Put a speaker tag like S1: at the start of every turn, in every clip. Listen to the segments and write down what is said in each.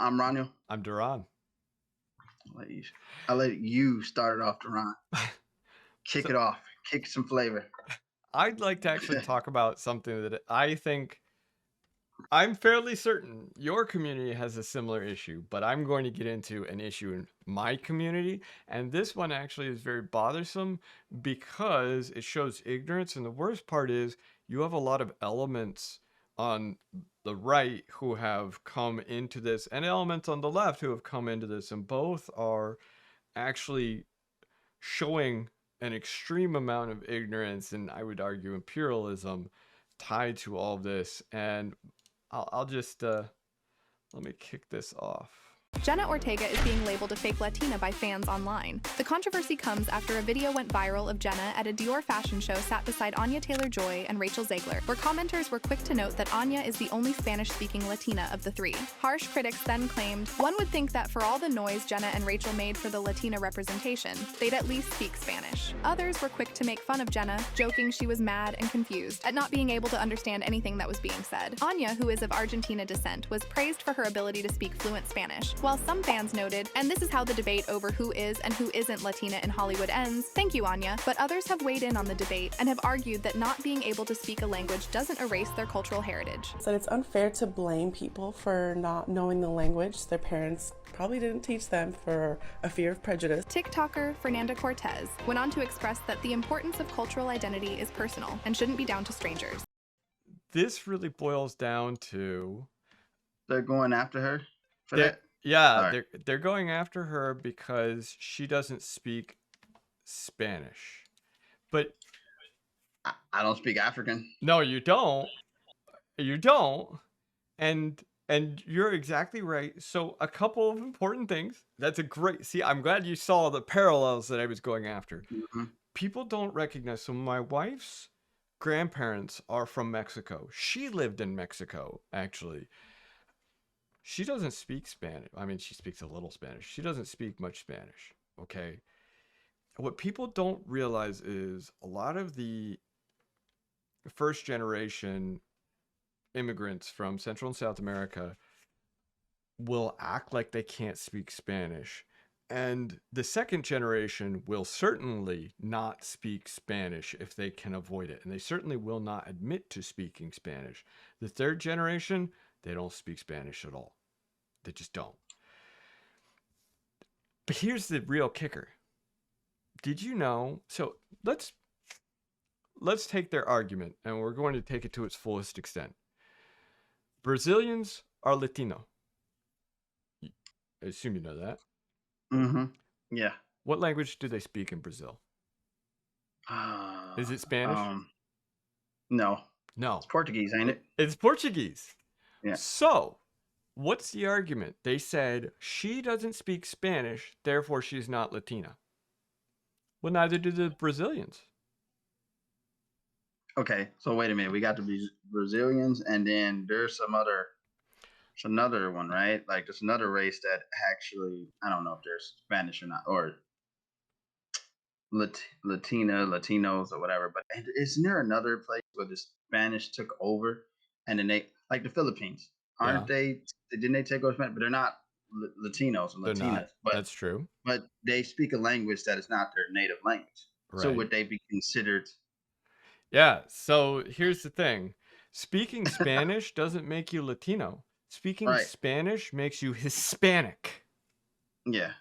S1: I'm Roniel.
S2: I'm DaRon.
S1: I'll let you start it off, DaRon. Kick
S2: So
S1: it off. Kick some flavor.
S2: I'd like to actually talk about something that I think I'm fairly certain your community has a similar issue, but I'm going to get into an issue in my community. And this one actually is very bothersome because it shows ignorance. And the worst part is you have a lot of elements on the right who have come into this and elements on the left who have come into this, and both are actually showing an extreme amount of ignorance and I would argue imperialism tied to all of this. And I'll just let me kick this off.
S3: Jenna Ortega is being labeled a fake Latina by fans online. The controversy comes after a video went viral of Jenna at a Dior fashion show sat beside Anya Taylor-Joy and Rachel Zegler, where commenters were quick to note that Anya is the only Spanish-speaking Latina of the three. Harsh critics then claimed, one would think that for all the noise Jenna and Rachel made for the Latina representation, they'd at least speak Spanish. Others were quick to make fun of Jenna, joking she was mad and confused at not being able to understand anything that was being said. Anya, who is of Argentina descent, was praised for her ability to speak fluent Spanish, while some fans noted, and this is how the debate over who is and who isn't Latina in Hollywood ends, thank you, Anya, but others have weighed in on the debate and have argued that not being able to speak a language doesn't erase their cultural heritage.
S4: So it's unfair to blame people for not knowing the language their parents probably didn't teach them for a fear of prejudice.
S3: TikToker Fernanda Cortez went on to express that the importance of cultural identity is personal and shouldn't be down to strangers.
S2: This really boils down to
S1: They're going after her for that?
S2: yeah,
S1: Right.
S2: they're going after her because she doesn't speak Spanish. But
S1: I don't speak African.
S2: no, you don't. You don't. And you're exactly right. So a couple of important things. That's a great, see, I'm glad you saw the parallels that I was going after. People don't recognize. So my wife's grandparents are from Mexico. She lived in Mexico, actually. She doesn't speak Spanish. I mean, she speaks a little Spanish. She doesn't speak much Spanish, okay? What people don't realize is a lot of the first generation immigrants from Central and South America will act like they can't speak Spanish. And the second generation will certainly not speak Spanish if they can avoid it. And they certainly will not admit to speaking Spanish. The third generation, they don't speak Spanish at all. They just don't. But here's the real kicker. Did you know? So let's take their argument and we're going to take it to its fullest extent. Brazilians are Latino. I assume you know that.
S1: Yeah.
S2: What language do they speak in Brazil? Is it Spanish?
S1: No.
S2: No.
S1: It's Portuguese, ain't it?
S2: It's Portuguese.
S1: Yeah.
S2: So, what's the argument? They said she doesn't speak Spanish, therefore she's not Latina. Well, neither do the Brazilians.
S1: Okay, so wait a minute. We got the Brazilians, and then there's another one, right? Like there's another race that actually, I don't know if they're Spanish or not, or Latina, Latinos, or whatever. But isn't there another place where the Spanish took over, and then they, like the Philippines, aren't they? Didn't they take over Spanish? But they're not Latinos or
S2: They're
S1: Latinas.
S2: not.
S1: But
S2: That's true.
S1: But they speak a language that is not their native language. So
S2: Right.
S1: would they be considered?
S2: Yeah, so here's the thing. Speaking Spanish doesn't make you Latino. Speaking
S1: Right.
S2: Spanish makes you Hispanic.
S1: Yeah.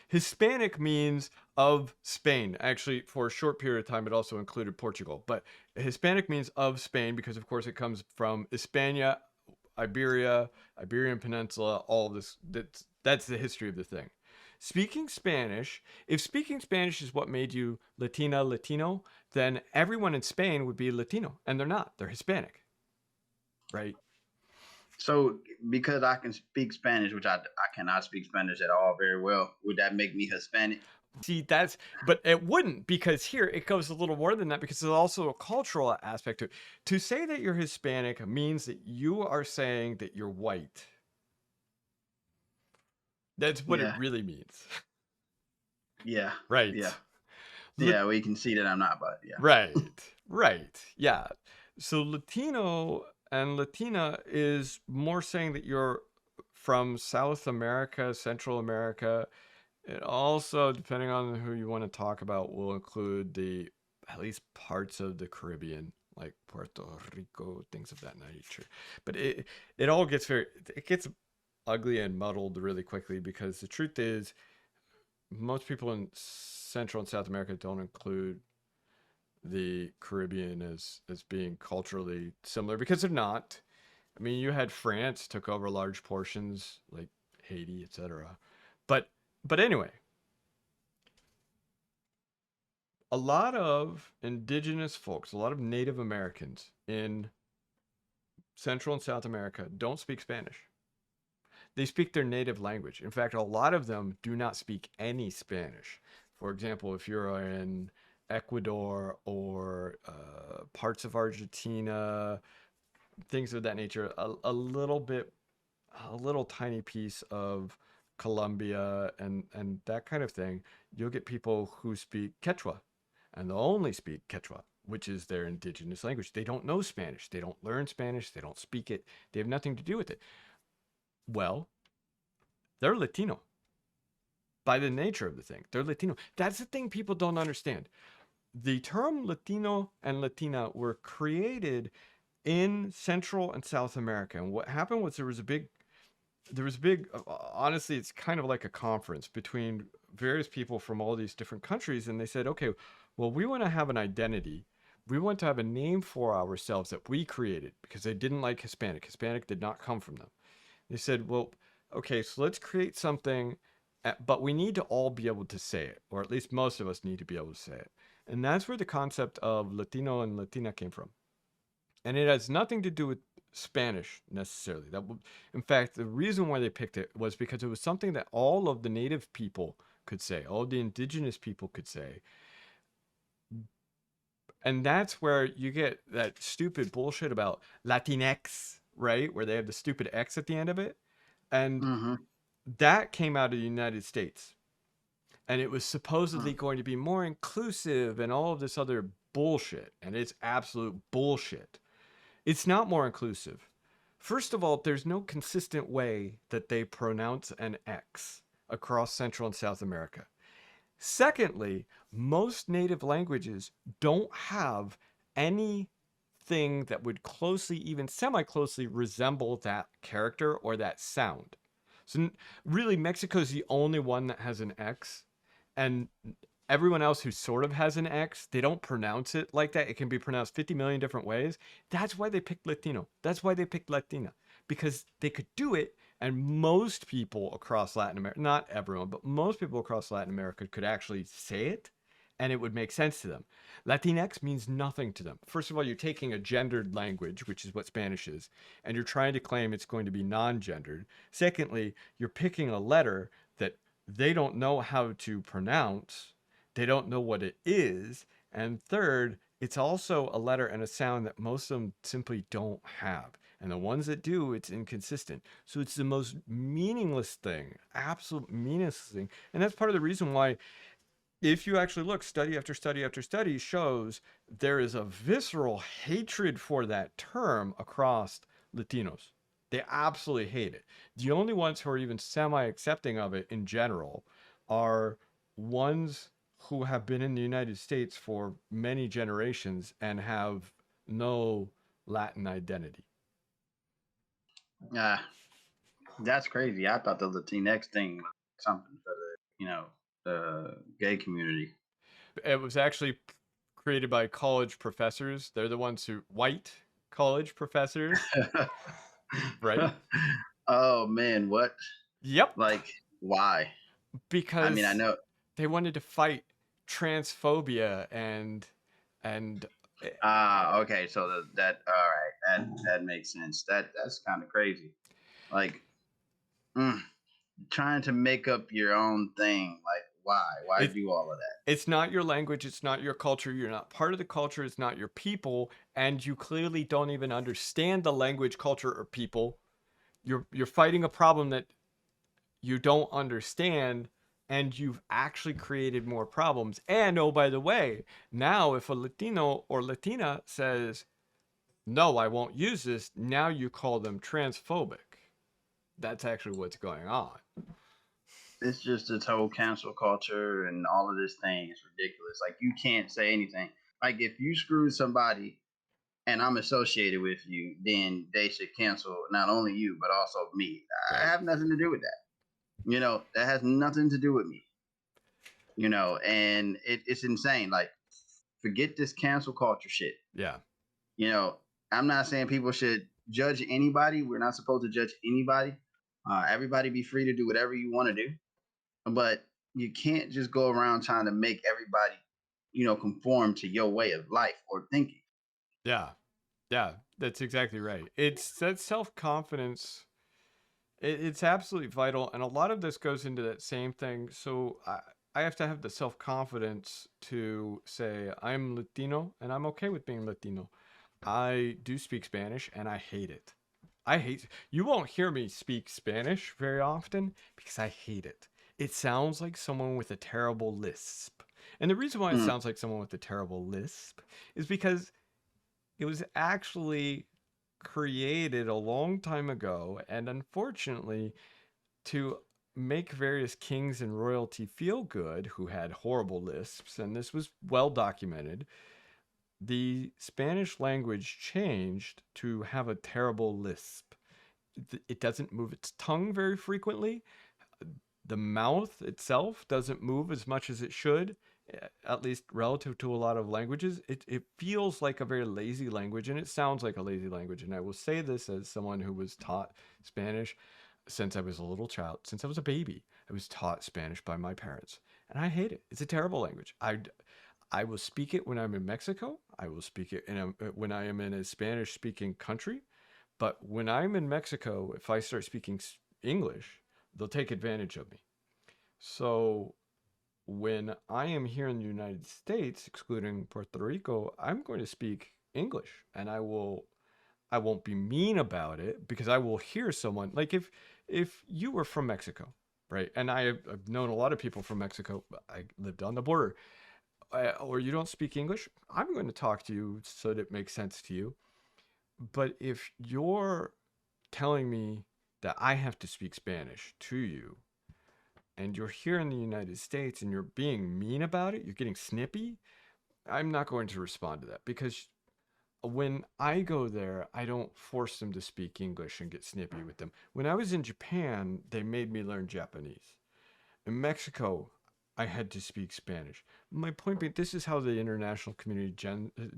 S2: Hispanic means of Spain. Actually, for a short period of time, it also included Portugal. But Hispanic means of Spain because, of course, it comes from Hispania, Iberia, Iberian Peninsula, all of this. That's the history of the thing. Speaking Spanish, if speaking Spanish is what made you Latina, Latino, then everyone in Spain would be Latino. And they're not. They're Hispanic. Right?
S1: So because I can speak Spanish, which I cannot speak Spanish at all very well, would that make me Hispanic?
S2: See, but it wouldn't, because here it goes a little more than that, because there's also a cultural aspect to it. To say that you're Hispanic means that you are saying that you're white. That's what it really means.
S1: Yeah.
S2: Right.
S1: Yeah. Yeah, we can see that I'm not, but yeah.
S2: Right. Right. Yeah. So Latino and Latina is more saying that you're from South America, Central America. It also, depending on who you want to talk about, will include at least parts of the Caribbean, like Puerto Rico, things of that nature. But it all gets it gets ugly and muddled really quickly, because the truth is most people in Central and South America don't include the Caribbean as being culturally similar, because they're not. I mean, you had France took over large portions, like Haiti, etc. But anyway, a lot of indigenous folks, a lot of Native Americans in Central and South America don't speak Spanish. They speak their native language. In fact, a lot of them do not speak any Spanish. For example, if you're in Ecuador or parts of Argentina, things of that nature, a little tiny piece of Colombia and that kind of thing, you'll get people who speak Quechua, and they'll only speak Quechua, which is their indigenous language. They don't know Spanish. They don't learn Spanish. They don't speak it. They have nothing to do with it. Well, they're Latino. By the nature of the thing, they're Latino. That's the thing people don't understand. The term Latino and Latina were created in Central and South America. And what happened was there was a big, honestly, it's kind of like a conference between various people from all these different countries. And they said, okay, well, we want to have an identity. We want to have a name for ourselves that we created, because they didn't like Hispanic. Hispanic did not come from them. They said, well, okay, so let's create something, but we need to all be able to say it, or at least most of us need to be able to say it. And that's where the concept of Latino and Latina came from. And it has nothing to do with Spanish necessarily. In fact, the reason why they picked it was because it was something that all of the native people could say, all of the indigenous people could say. And that's where you get that stupid bullshit about Latinx, right? Where they have the stupid X at the end of it. And that came out of the United States. And it was supposedly going to be more inclusive and all of this other bullshit. And it's absolute bullshit. It's not more inclusive. First of all, there's no consistent way that they pronounce an X across Central and South America. Secondly, most native languages don't have anything that would closely, even semi-closely resemble that character or that sound. So really, Mexico is the only one that has an X, and everyone else who sort of has an X, they don't pronounce it like that. It can be pronounced 50 million different ways. That's why they picked Latino. That's why they picked Latina, because they could do it. And most people across Latin America, not everyone, but most people across Latin America could actually say it, and it would make sense to them. Latinx means nothing to them. First of all, you're taking a gendered language, which is what Spanish is, and you're trying to claim it's going to be non-gendered. Secondly, you're picking a letter that they don't know how to pronounce. They don't know what it is. And third, it's also a letter and a sound that most of them simply don't have. And the ones that do, it's inconsistent. So it's the most meaningless thing, absolute meaningless thing. And that's part of the reason why, if you actually look, study after study after study shows there is a visceral hatred for that term across Latinos. They absolutely hate it. The only ones who are even semi-accepting of it in general are ones who have been in the United States for many generations and have no Latin identity.
S1: That's crazy. I thought the Latinx thing was something for the gay community.
S2: It was actually created by college professors. They're the ones white college professors, right?
S1: Oh man, what?
S2: Yep.
S1: Like, why?
S2: Because
S1: I mean, I know
S2: they wanted to fight transphobia and
S1: okay, so that all right, that makes sense. That's kind of crazy. Like, trying to make up your own thing. Like, why do all of that?
S2: It's not your language, it's not your culture, you're not part of the culture, it's not your people, and you clearly don't even understand the language, culture, or people. You're fighting a problem that you don't understand, and you've actually created more problems. And oh, by the way, now if a Latino or Latina says, no, I won't use this, now you call them transphobic. that's actually what's going on.
S1: It's just this whole cancel culture and all of this thing is ridiculous. Like, you can't say anything. Like, if you screw somebody and I'm associated with you, then they should cancel not only you but also me. I have nothing to do with that. That has nothing to do with me. And it's insane. Like, forget this cancel culture shit.
S2: Yeah.
S1: I'm not saying people should judge anybody. We're not supposed to judge anybody. Everybody be free to do whatever you want to do, but you can't just go around trying to make everybody, conform to your way of life or thinking.
S2: Yeah. Yeah, that's exactly right. It's that self-confidence. It's absolutely vital. And a lot of this goes into that same thing. So I have to have the self-confidence to say I'm Latino and I'm okay with being Latino. I do speak Spanish and I hate it. You won't hear me speak Spanish very often because I hate it. It sounds like someone with a terrible lisp. And the reason why it sounds like someone with a terrible lisp is because it was actually created a long time ago, and unfortunately, to make various kings and royalty feel good who had horrible lisps, and this was well documented, the Spanish language changed to have a terrible lisp. It doesn't move its tongue very frequently. The mouth itself doesn't move as much as it should, at least relative to a lot of languages. It feels like a very lazy language, and it sounds like a lazy language. And I will say this as someone who was taught Spanish since I was a little child, since I was a baby. I was taught Spanish by my parents, and I hate it. It's a terrible language. I will speak it when I'm in Mexico. I will speak it when I am in a Spanish-speaking country. But when I'm in Mexico, if I start speaking English, they'll take advantage of me. So when I am here in the United States, excluding Puerto Rico, I'm going to speak English, and I won't be mean about it, because I will hear someone, like if you were from Mexico, right? And I've known a lot of people from Mexico. I lived on the border. Or you don't speak English, I'm going to talk to you so that it makes sense to you. But if you're telling me that I have to speak Spanish to you, and you're here in the United States and you're being mean about it, you're getting snippy, I'm not going to respond to that, because when I go there, I don't force them to speak English and get snippy with them. When I was in Japan, they made me learn Japanese. In Mexico, I had to speak Spanish. My point being, this is how the international community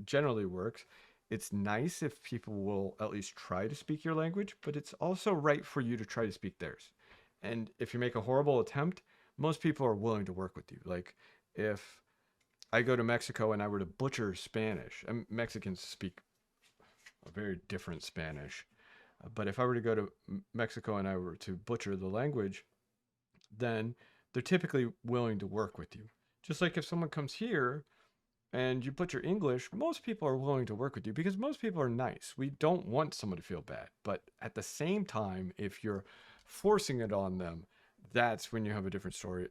S2: generally works. It's nice if people will at least try to speak your language, but it's also right for you to try to speak theirs. And if you make a horrible attempt, most people are willing to work with you. Like, if I go to Mexico and I were to butcher Spanish, and Mexicans speak a very different Spanish, but if I were to go to Mexico and I were to butcher the language, then they're typically willing to work with you. Just like if someone comes here and you butcher English, most people are willing to work with you because most people are nice. We don't want someone to feel bad. But at the same time, if you're forcing it on them, that's when you have a different story.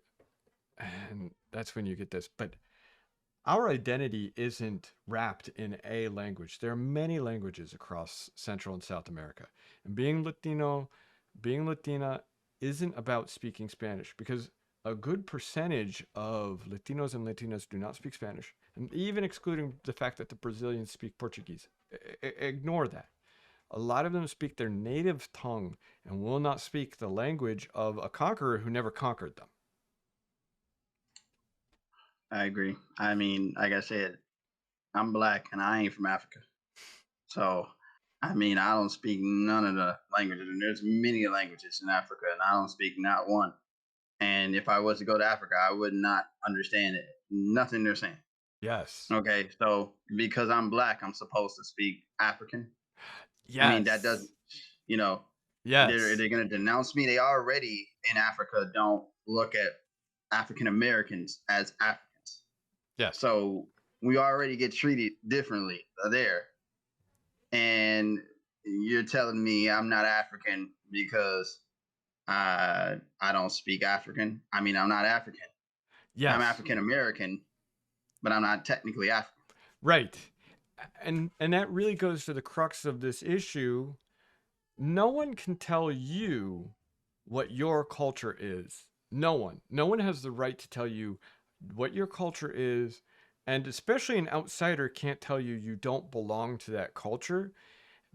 S2: And that's when you get this. But our identity isn't wrapped in a language. There are many languages across Central and South America. And being Latino, being Latina isn't about speaking Spanish, because a good percentage of Latinos and Latinas do not speak Spanish. And even excluding the fact that the Brazilians speak Portuguese, ignore that. A lot of them speak their native tongue and will not speak the language of a conqueror who never conquered them.
S1: I agree. I mean, like I said, I'm Black and I ain't from Africa. So, I mean, I don't speak none of the languages. And there's many languages in Africa, and I don't speak not one. And if I was to go to Africa, I would not understand it. Nothing they're saying.
S2: Yes.
S1: Okay, so because I'm Black, I'm supposed to speak African.
S2: Yes.
S1: I mean, that doesn't,
S2: yes.
S1: They're going to denounce me. They already in Africa don't look at African-Americans as Africans.
S2: Yes.
S1: So we already get treated differently there. And you're telling me I'm not African because I don't speak African. I mean, I'm not African.
S2: Yes.
S1: I'm African-American, but I'm not technically African.
S2: Right. And that really goes to the crux of this issue. No one can tell you what your culture is. No one has the right to tell you what your culture is, and especially an outsider can't tell you you don't belong to that culture.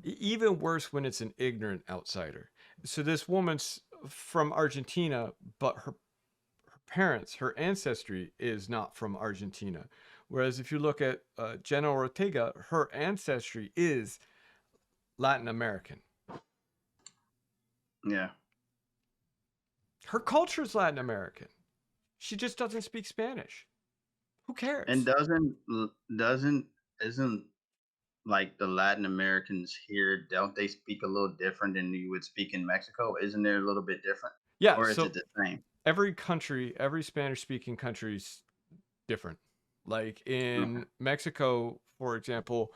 S2: Even worse when it's an ignorant outsider. So this woman's from Argentina, but her parents, her ancestry is not from Argentina. Whereas if you look at Jenna Ortega, her ancestry is Latin American.
S1: Yeah.
S2: Her culture is Latin American. She just doesn't speak Spanish. Who cares?
S1: And isn't like the Latin Americans here, don't they speak a little different than you would speak in Mexico? Isn't there a little bit different?
S2: Yeah.
S1: Or is
S2: So
S1: it the same?
S2: every country, every Spanish-speaking country's different. Like in Mexico, for example,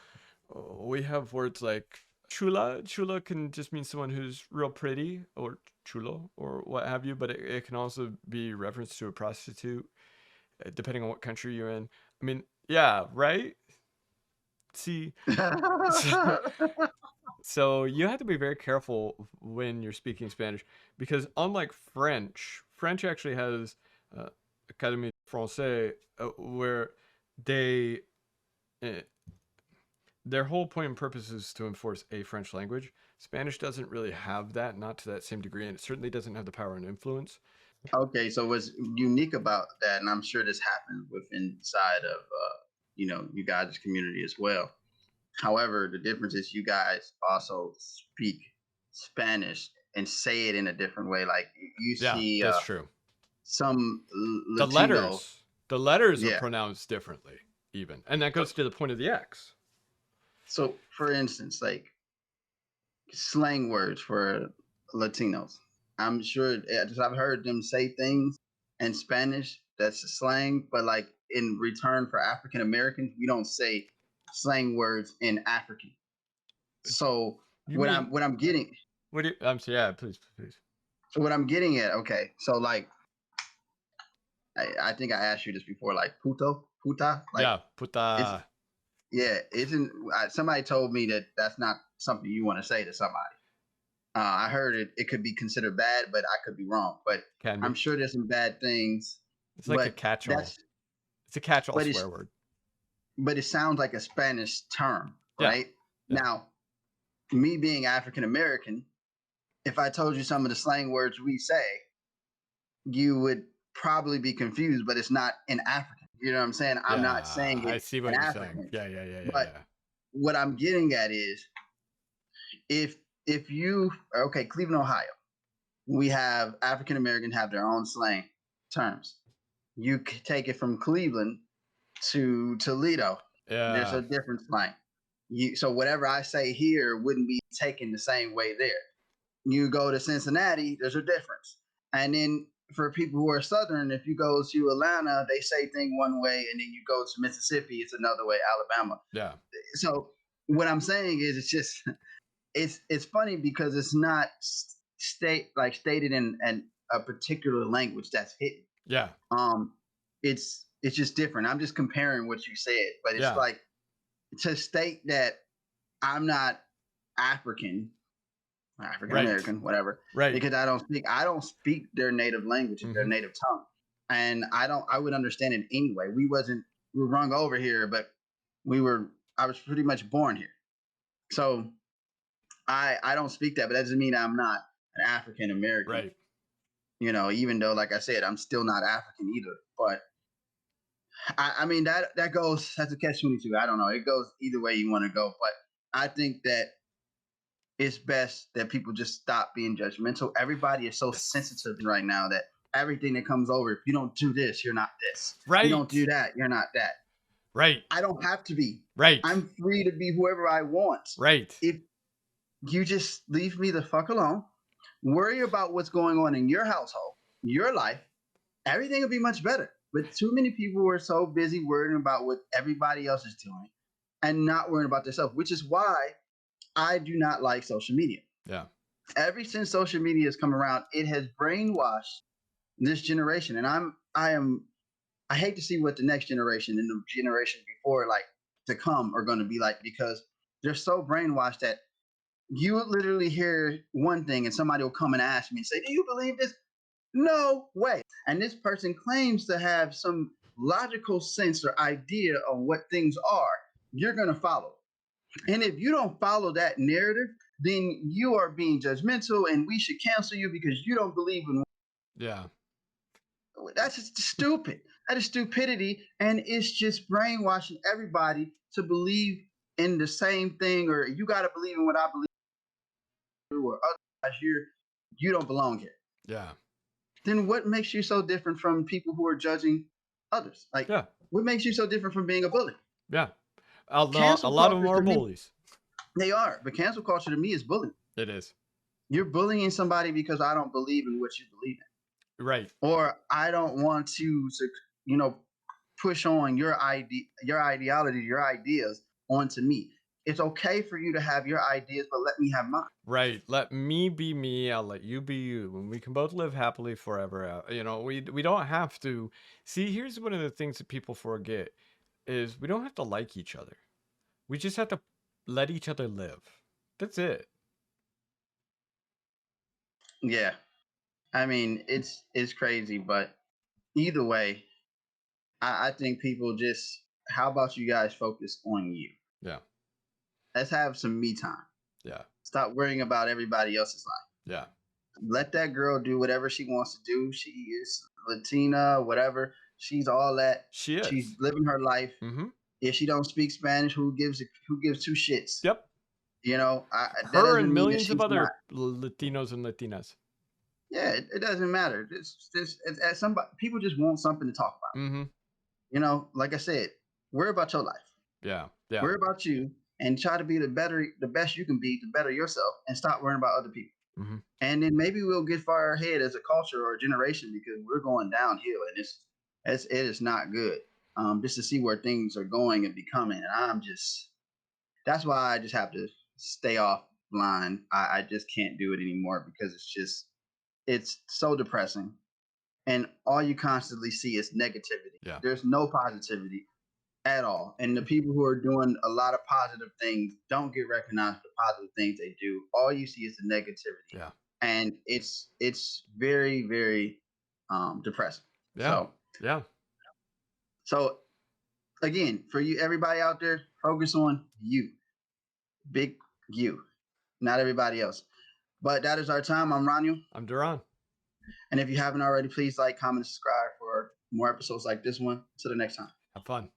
S2: we have words like chula. Chula can just mean someone who's real pretty, or chulo, or what have you, but it can also be reference to a prostitute, depending on what country you're in. I mean, yeah, right? See, so you have to be very careful when you're speaking Spanish, because unlike French actually has Académie Française, where they their whole point and purpose is to enforce a French language. Spanish doesn't really have that, not to that same degree, and it certainly doesn't have the power and influence.
S1: Okay, so what's unique about that, and I'm sure this happens within inside of you guys' community as well. However, the difference is you guys also speak Spanish and say it in a different way. Like you
S2: Yeah,
S1: see
S2: that's true.
S1: some
S2: The
S1: Latino.
S2: letters are
S1: Yeah.
S2: pronounced differently, even, and that goes to the point of the X.
S1: So, for instance, like slang words for Latinos. I'm sure I've heard them say things in Spanish that's slang, but like in return for African Americans, we don't say slang words in African. So
S2: You
S1: what
S2: mean
S1: I'm getting
S2: what do you? I'm sorry. Yeah, please.
S1: so what I'm getting at, okay, so like I think I asked you this before, like puta, like
S2: Yeah,
S1: it's
S2: puta.
S1: yeah, isn't somebody told me that that's not something you want to say to somebody. I heard it could be considered bad, but I could be wrong. But
S2: Can be.
S1: I'm sure there's some bad things.
S2: It's like a
S1: But
S2: catch-all.
S1: that's
S2: It's a catch-all
S1: but it's
S2: swear word.
S1: but it sounds like a Spanish term,
S2: Yeah.
S1: right?
S2: Yeah.
S1: Now, me being African American, if I told you some of the slang words we say, you would probably be confused, but it's not in African. You know what I'm saying? I'm not saying
S2: I
S1: it
S2: see what
S1: in
S2: you're
S1: African.
S2: saying. Yeah.
S1: But what I'm getting at is if you okay, Cleveland, Ohio, we have African Americans have their own slang terms. You take it from Cleveland to Toledo. There's
S2: Yeah.
S1: a different slang. So whatever I say here wouldn't be taken the same way there. You go to Cincinnati, there's a difference. And then for people who are Southern, if you go to Atlanta, they say things one way, and then you go to Mississippi, it's another way. Alabama.
S2: Yeah.
S1: So what I'm saying is, it's just it's funny because it's not stated in a particular language that's hidden.
S2: Yeah.
S1: It's just different. I'm just comparing what you said, but it's like to state that I'm not African American, whatever,
S2: Right.
S1: because I don't speak their native language, their native tongue, and I would understand it anyway. We were rung over here, but I was pretty much born here, so I don't speak that, but that doesn't mean I'm not an African American.
S2: Right.
S1: Even though, like I said, I'm still not African either. But I mean that's a catch-22. I don't know. It goes either way you want to go. But I think that it's best that people just stop being judgmental. Everybody is so sensitive right now that everything that comes over, if you don't do this, you're not this.
S2: Right.
S1: You don't do that, you're not that.
S2: Right.
S1: I don't have to be.
S2: Right.
S1: I'm free to be whoever I want.
S2: Right.
S1: If you just leave me the fuck alone, worry about what's going on in your household, your life, everything will be much better. But too many people are so busy worrying about what everybody else is doing and not worrying about themselves, which is why I do not like social media.
S2: Yeah.
S1: Ever since social media has come around, it has brainwashed this generation. And I hate to see what the next generation and the generation before, like to come, are going to be like, because they're so brainwashed that you would literally hear one thing and somebody will come and ask me and say, do you believe this? No way. And this person claims to have some logical sense or idea of what things are. You're going to follow. And if you don't follow that narrative, then you are being judgmental and we should cancel you because you don't believe in.
S2: Yeah.
S1: That's just stupid. That is stupidity. And it's just brainwashing everybody to believe in the same thing, or you got to believe in what I believe, or otherwise you don't belong here.
S2: Yeah.
S1: Then what makes you so different from people who are judging others? Like,
S2: yeah.
S1: What makes you so different from being a bully?
S2: Yeah. A lot of them are bullies.
S1: They are. But cancel culture to me is bullying.
S2: It is.
S1: You're bullying somebody because I don't believe in what you believe in.
S2: Right.
S1: Or I don't want to push on your ideology, your ideas onto me. It's okay for you to have your ideas, but let me have mine.
S2: Right. Let me be me. I'll let you be you. And we can both live happily forever. We don't have to. See, here's one of the things that people forget is we don't have to like each other. We just have to let each other live. That's it.
S1: Yeah. I mean, it's crazy, but either way, I think people just, how about you guys focus on you?
S2: Yeah.
S1: Let's have some me time.
S2: Yeah.
S1: Stop worrying about everybody else's life.
S2: Yeah.
S1: Let that girl do whatever she wants to do. She is Latina, whatever. She's all that.
S2: She is.
S1: She's living her life.
S2: Mm-hmm.
S1: If she don't speak Spanish, who gives two shits?
S2: Yep.
S1: Her
S2: and millions of other Latinos and Latinas.
S1: Yeah, it doesn't matter. It's somebody, people just want something to talk about.
S2: Mm-hmm.
S1: Like I said, worry about your life.
S2: Yeah. Yeah.
S1: Worry about you and try to be the best you can be to better yourself, and stop worrying about other people.
S2: Mm-hmm.
S1: And then maybe we'll get far ahead as a culture or a generation, because we're going downhill and it is not good. Just to see where things are going and becoming, and that's why I just have to stay offline. I just can't do it anymore, because it's so depressing, and all you constantly see is negativity.
S2: Yeah.
S1: There's no positivity at all, and the people who are doing a lot of positive things don't get recognized for the positive things they do. All you see is the negativity.
S2: Yeah.
S1: And it's very, very depressing.
S2: Yeah.
S1: So again, for you, everybody out there, focus on you. Big you, not everybody else. But that is our time. I'm Roniel.
S2: I'm DaRon.
S1: And if you haven't already, please like, comment, and subscribe for more episodes like this one. Until the next time.
S2: Have fun.